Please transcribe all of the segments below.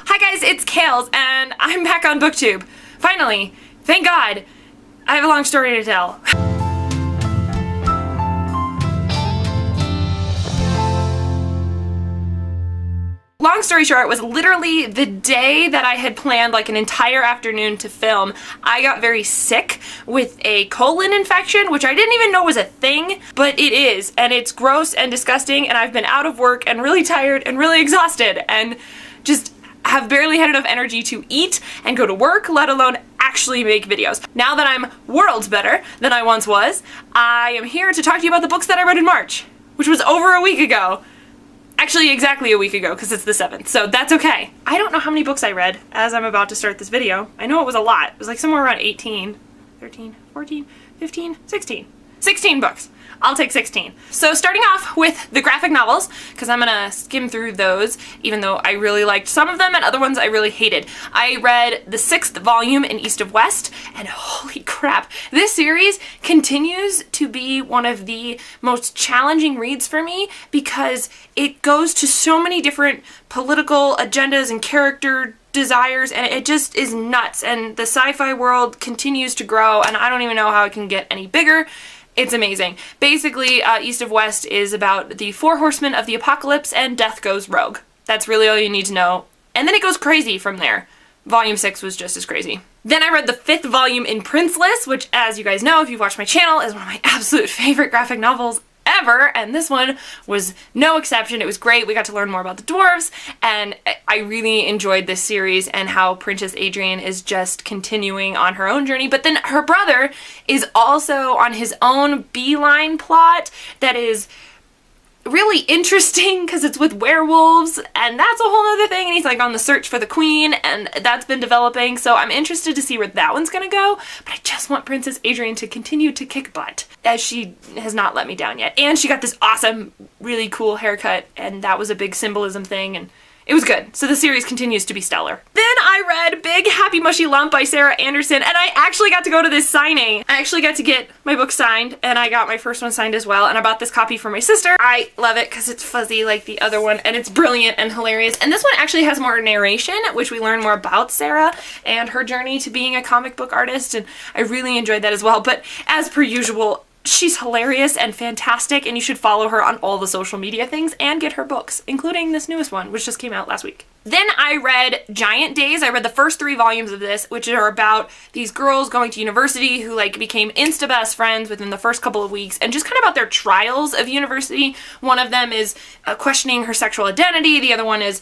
Hi guys, it's Kales, and I'm back on BookTube. Finally, thank God. I have a long story to tell. Long story short, it was literally the day that I had planned like an entire afternoon to film. I got very sick with a colon infection, which I didn't even know was a thing, but it is, and it's gross and disgusting, and I've been out of work and really tired and really exhausted and just have barely had enough energy to eat and go to work, let alone actually make videos. Now that I'm worlds better than I once was, I am here to talk to you about the books that I read in March, which was over a week ago. Actually, exactly a week ago, because it's the 7th, so that's okay. I don't know how many books I read as I'm about to start this video. I know it was a lot. It was like somewhere around 18, 13, 14, 15, 16. 16 books. I'll take 16. So starting off with the graphic novels, because I'm gonna skim through those, even though I really liked some of them and other ones I really hated. I read the 6th volume in East of West, and holy crap, this series continues to be one of the most challenging reads for me because it goes to so many different political agendas and character desires, and it just is nuts, and the sci-fi world continues to grow, and I don't even know how it can get any bigger. It's amazing. Basically, East of West is about the 4 horsemen of the apocalypse and death goes rogue. That's really all you need to know. And then it goes crazy from there. Volume 6 was just as crazy. Then I read the 5th volume in Princeless, which, as you guys know, if you've watched my channel, is one of my absolute favorite graphic novels ever, and this one was no exception. It was great. We got to learn more about the dwarves, and I really enjoyed this series and how Princess Adrian is just continuing on her own journey, but then her brother is also on his own beeline plot that is really interesting because it's with werewolves, and that's a whole other thing, and he's like on the search for the queen, and that's been developing, so I'm interested to see where that one's gonna go, but I just want Princess Adrian to continue to kick butt, as she has not let me down yet. And she got this awesome, really cool haircut, and that was a big symbolism thing, and it was good. So the series continues to be stellar. Then I read Big Happy Mushy Lump by Sarah Anderson, and I actually got to go to this signing. I actually got to get my book signed, and I got my first one signed as well, and I bought this copy for my sister. I love it because it's fuzzy like the other one, and it's brilliant and hilarious. And this one actually has more narration, which we learn more about Sarah and her journey to being a comic book artist, and I really enjoyed that as well. But as per usual, she's hilarious and fantastic, and you should follow her on all the social media things and get her books, including this newest one, which just came out last week. Then I read Giant Days. I read the first 3 volumes of this, which are about these girls going to university who like became insta best friends within the first couple of weeks, and just kind of about their trials of university. One of them is questioning her sexual identity. The other one is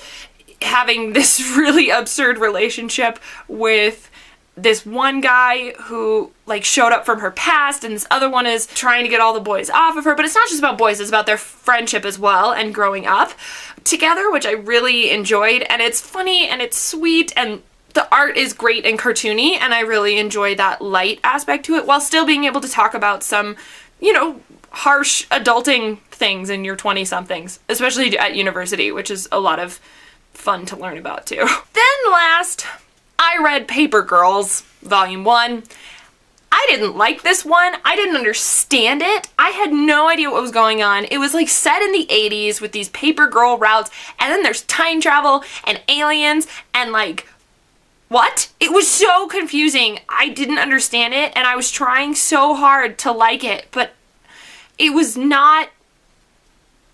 having this really absurd relationship with this one guy who like showed up from her past, and this other one is trying to get all the boys off of her. But it's not just about boys, it's about their friendship as well and growing up together, which I really enjoyed. And it's funny and it's sweet, and the art is great and cartoony, and I really enjoy that light aspect to it while still being able to talk about some, you know, harsh adulting things in your 20-somethings, especially at university, which is a lot of fun to learn about too. Then last, I read Paper Girls, Volume 1. I didn't like this one. I didn't understand it. I had no idea what was going on. It was like set in the 80s with these paper girl routes, and then there's time travel and aliens and like, what? It was so confusing. I didn't understand it, and I was trying so hard to like it, but it was not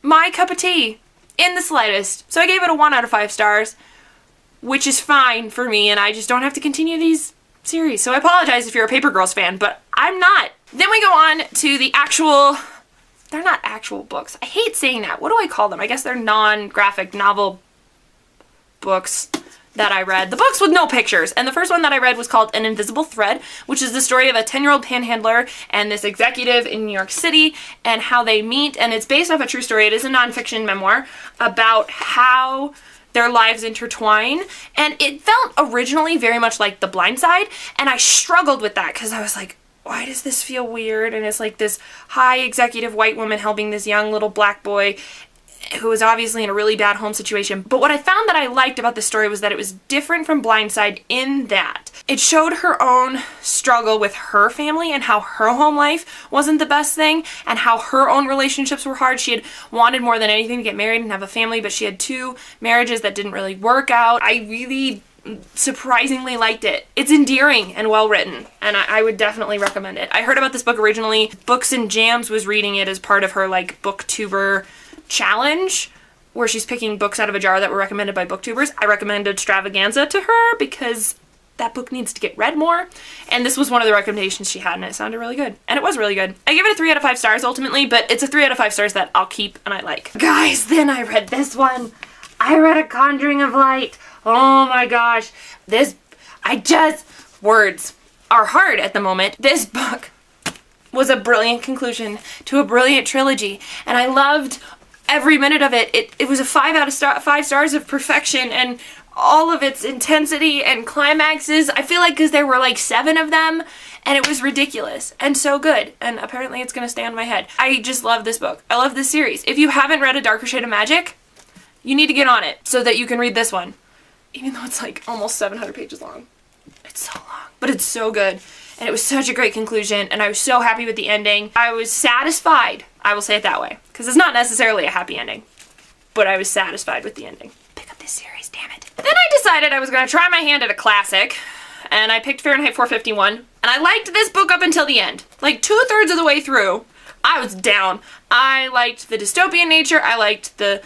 my cup of tea in the slightest. So I gave it a 1 out of 5 stars. Which is fine for me, and I just don't have to continue these series. So I apologize if you're a Paper Girls fan, but I'm not. Then we go on to the actual, they're not actual books. I hate saying that. What do I call them? I guess they're non-graphic novel books that I read. The books with no pictures. And the first one that I read was called An Invisible Thread, which is the story of a 10-year-old panhandler and this executive in New York City and how they meet. And it's based off a true story. It is a nonfiction memoir about how their lives intertwine, and it felt originally very much like The Blind Side, and I struggled with that because I was like, why does this feel weird? And it's like this high executive white woman helping this young little black boy, who was obviously in a really bad home situation. But what I found that I liked about this story was that it was different from Blindside in that it showed her own struggle with her family and how her home life wasn't the best thing and how her own relationships were hard. She had wanted more than anything to get married and have a family, but she had 2 marriages that didn't really work out. I really surprisingly liked it. It's endearing and well written, and I would definitely recommend it. I heard about this book originally. Books and Jams was reading it as part of her like booktuber challenge where she's picking books out of a jar that were recommended by booktubers. I recommended Extravaganza to her because that book needs to get read more, and this was one of the recommendations she had, and it sounded really good, and it was really good. I give it a 3 out of 5 stars ultimately, but it's a 3 out of 5 stars that I'll keep and I like. Guys, then I read this one. I read A Conjuring of Light. Oh my gosh. Words are hard at the moment. This book was a brilliant conclusion to a brilliant trilogy, and I loved every minute of it. It was a 5 out of 5 stars of perfection, and all of its intensity and climaxes. I feel like because there were like 7 of them, and it was ridiculous and so good, and apparently it's gonna stay on my head. I just love this book. I love this series. If you haven't read A Darker Shade of Magic, you need to get on it so that you can read this one, even though it's like almost 700 pages long. It's so long, but it's so good, and it was such a great conclusion, and I was so happy with the ending. I was satisfied, I will say it that way, because it's not necessarily a happy ending, but I was satisfied with the ending. Pick up this series, damn it. Then I decided I was going to try my hand at a classic, and I picked Fahrenheit 451, and I liked this book up until the end. Like 2/3 of the way through, I was down. I liked the dystopian nature, I liked the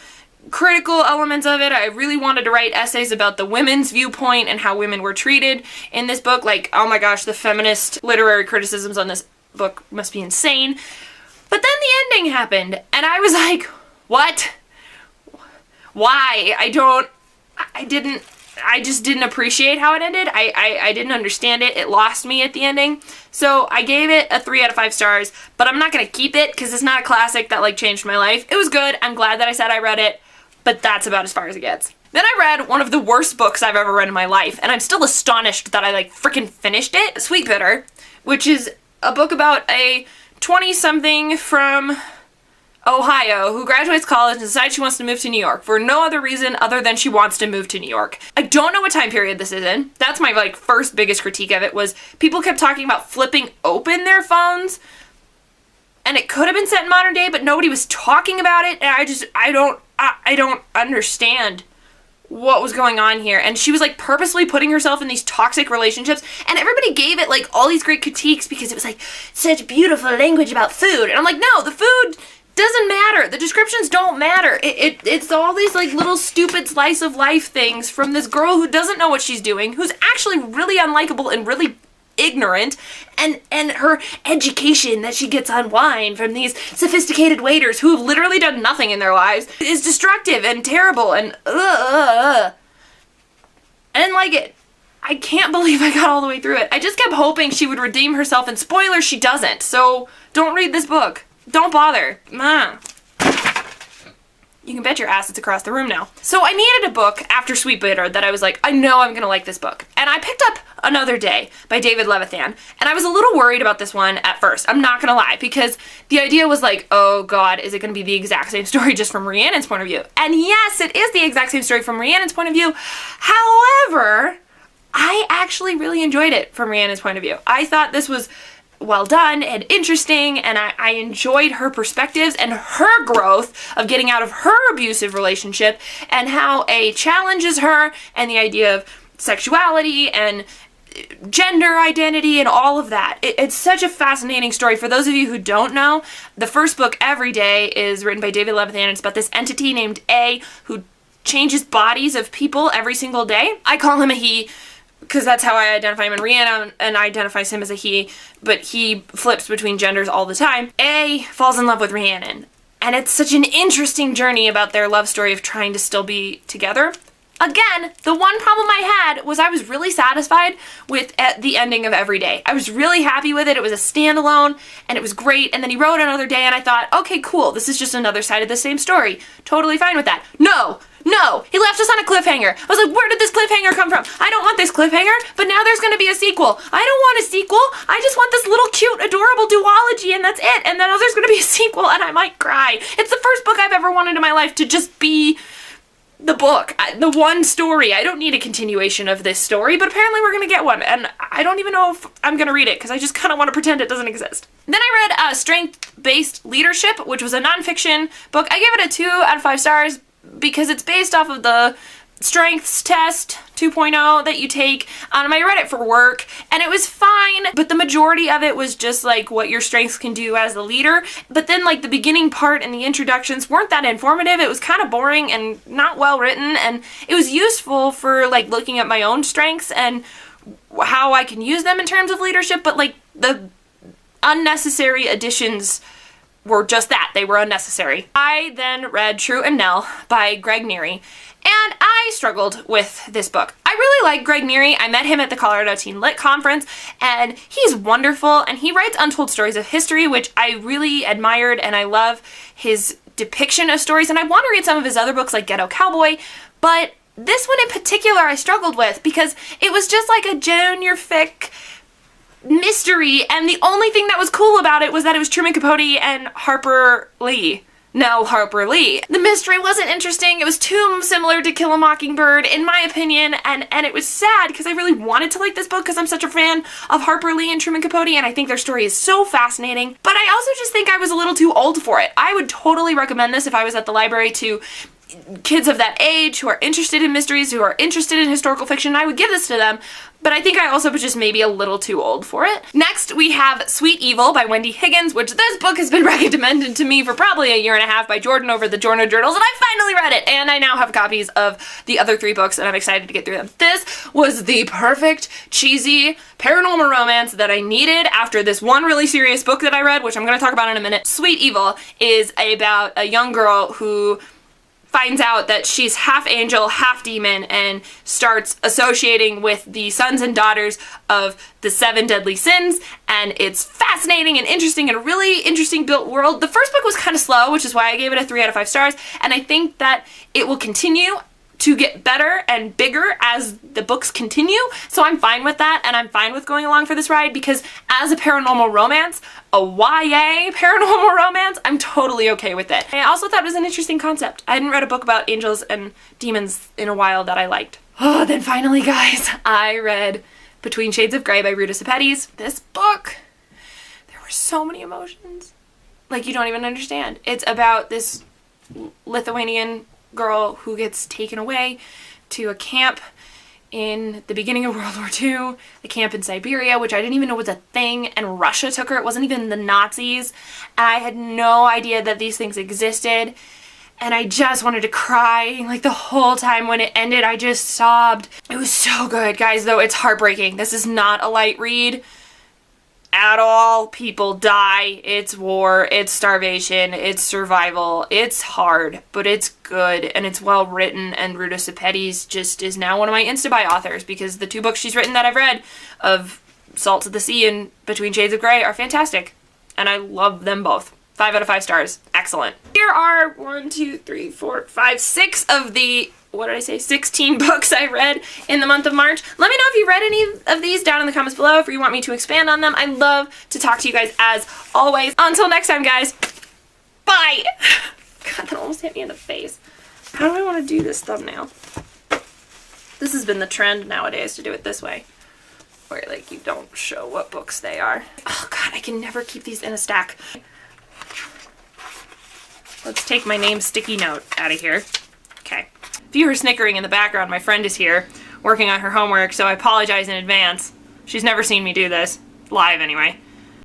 critical elements of it. I really wanted to write essays about the women's viewpoint and how women were treated in this book. Like, oh my gosh, the feminist literary criticisms on this book must be insane. But then the ending happened, and I was like, what? Why? I just didn't appreciate how it ended. I didn't understand it. It lost me at the ending. So I gave it a 3 out of 5 stars, but I'm not gonna keep it because it's not a classic that like changed my life. It was good. I'm glad that I said I read it, but that's about as far as it gets. Then I read one of the worst books I've ever read in my life, and I'm still astonished that I like freaking finished it. Sweetbitter, which is a book about a 20-something from Ohio who graduates college and decides she wants to move to New York for no other reason other than she wants to move to New York. I don't know what time period this is in. That's my like first biggest critique of it, was people kept talking about flipping open their phones, and it could have been set in modern day, but nobody was talking about it, and I don't understand what was going on here. And she was like purposely putting herself in these toxic relationships, and everybody gave it like all these great critiques because it was like such beautiful language about food, and I'm like, no, the food doesn't matter. The descriptions don't matter. It's all these like little stupid slice of life things from this girl who doesn't know what she's doing, who's actually really unlikable and really ignorant, and her education that she gets on wine from these sophisticated waiters who have literally done nothing in their lives is destructive and terrible, and I didn't like it. I can't believe I got all the way through it. I just kept hoping she would redeem herself, and spoiler, she doesn't. So don't read this book. Don't bother. You can bet your ass it's across the room now. So I needed a book after Sweetbitter that I was like, I know I'm gonna like this book. And I picked up Another Day by David Levithan. And I was a little worried about this one at first. I'm not gonna lie, because the idea was like, oh God, is it gonna be the exact same story just from Rhiannon's point of view? And yes, it is the exact same story from Rhiannon's point of view. However, I actually really enjoyed it from Rhiannon's point of view. I thought this was well done and interesting, and I enjoyed her perspectives and her growth of getting out of her abusive relationship, and how A challenges her, and the idea of sexuality and gender identity and all of that. It's such a fascinating story. For those of you who don't know, the first book, Every Day, is written by David Levithan, and it's about this entity named A who changes bodies of people every single day. I call him a he, because that's how I identify him, and Rhiannon and identifies him as a he, but he flips between genders all the time. A falls in love with Rhiannon, and it's such an interesting journey about their love story of trying to still be together. Again, the one problem I had was I was really satisfied with the ending of Every Day. I was really happy with it. It was a standalone and it was great. And then he wrote Another Day and I thought, okay, cool. This is just another side of the same story. Totally fine with that. No, he left us on a cliffhanger. I was like, where did this cliffhanger come from? I don't want this cliffhanger, but now there's going to be a sequel. I don't want a sequel. I just want this little cute, adorable duology and that's it. And then there's going to be a sequel and I might cry. It's the first book I've ever wanted in my life to just be the book, the one story. I don't need a continuation of this story, but apparently we're gonna get one, and I don't even know if I'm gonna read it because I just kind of want to pretend it doesn't exist. Then I read Strength-Based Leadership, which was a nonfiction book. I gave it a 2 out of 5 stars because it's based off of the Strengths Test 2.0 that you take. I read it for work and it was fine, but the majority of it was just like what your strengths can do as the leader. But then like the beginning part and the introductions weren't that informative. It was kind of boring and not well written, and it was useful for like looking at my own strengths and how I can use them in terms of leadership, but like the unnecessary additions were just that. They were unnecessary. I then read Tru Nelle by Greg Neary, and I struggled with this book. I really like Greg Neary. I met him at the Colorado Teen Lit Conference, and he's wonderful, and he writes untold stories of history, which I really admired, and I love his depiction of stories, and I want to read some of his other books like Ghetto Cowboy, but this one in particular I struggled with because it was just like a junior fic mystery, and the only thing that was cool about it was that it was Truman Capote and Harper Lee. No, Harper Lee. The mystery wasn't interesting. It was too similar to Kill a Mockingbird, in my opinion, and it was sad because I really wanted to like this book because I'm such a fan of Harper Lee and Truman Capote, and I think their story is so fascinating. But I also just think I was a little too old for it. I would totally recommend this if I was at the library to kids of that age who are interested in mysteries, who are interested in historical fiction. I would give this to them, but I think I also was just maybe a little too old for it. Next, we have Sweet Evil by Wendy Higgins, which this book has been recommended to me for probably a year and a half by Jordan over the Jorno Journals, and I finally read it, and I now have copies of the other 3 books, and I'm excited to get through them. This was the perfect, cheesy, paranormal romance that I needed after this one really serious book that I read, which I'm going to talk about in a minute. Sweet Evil is about a young girl who finds out that she's half angel, half demon, and starts associating with the sons and daughters of the 7 deadly sins, and it's fascinating and interesting and a really interesting built world. The first book was kind of slow, which is why I gave it a 3 out of 5 stars, and I think that it will continue to get better and bigger as the books continue, so I'm fine with that, and I'm fine with going along for this ride because as a paranormal romance, a YA paranormal romance, I'm totally okay with it. I also thought it was an interesting concept. I hadn't read a book about angels and demons in a while that I liked. Oh, then finally, guys, I read Between Shades of Grey by Ruta Sepetys. This book, there were so many emotions. Like, you don't even understand. It's about this Lithuanian girl who gets taken away to a camp in the beginning of World War II, a camp in Siberia, which I didn't even know was a thing, and Russia took her. It wasn't even the Nazis. And I had no idea that these things existed, and I just wanted to cry. Like, the whole time when it ended, I just sobbed. It was so good, guys, though it's heartbreaking. This is not a light read at all. People die, it's war, it's starvation, it's survival, it's hard, but it's good and it's well written, and Ruta Sepetys just is now one of my Instabuy authors because the 2 books she's written that I've read of Salt of the Sea and Between Shades of Grey are fantastic, and I love them both. 5 out of 5 stars. Excellent. Here are 1, 2, 3, 4, 5, 6 of the 16 books I read in the month of March. Let me know if you read any of these down in the comments below, if you want me to expand on them. I love to talk to you guys as always. Until next time, guys. Bye! God, that almost hit me in the face. How do I want to do this thumbnail? This has been the trend nowadays to do it this way, where like you don't show what books they are. Oh God, I can never keep these in a stack. Let's take my name sticky note out of here. Okay. If you were snickering in the background, my friend is here working on her homework, so I apologize in advance. She's never seen me do this. Live, anyway.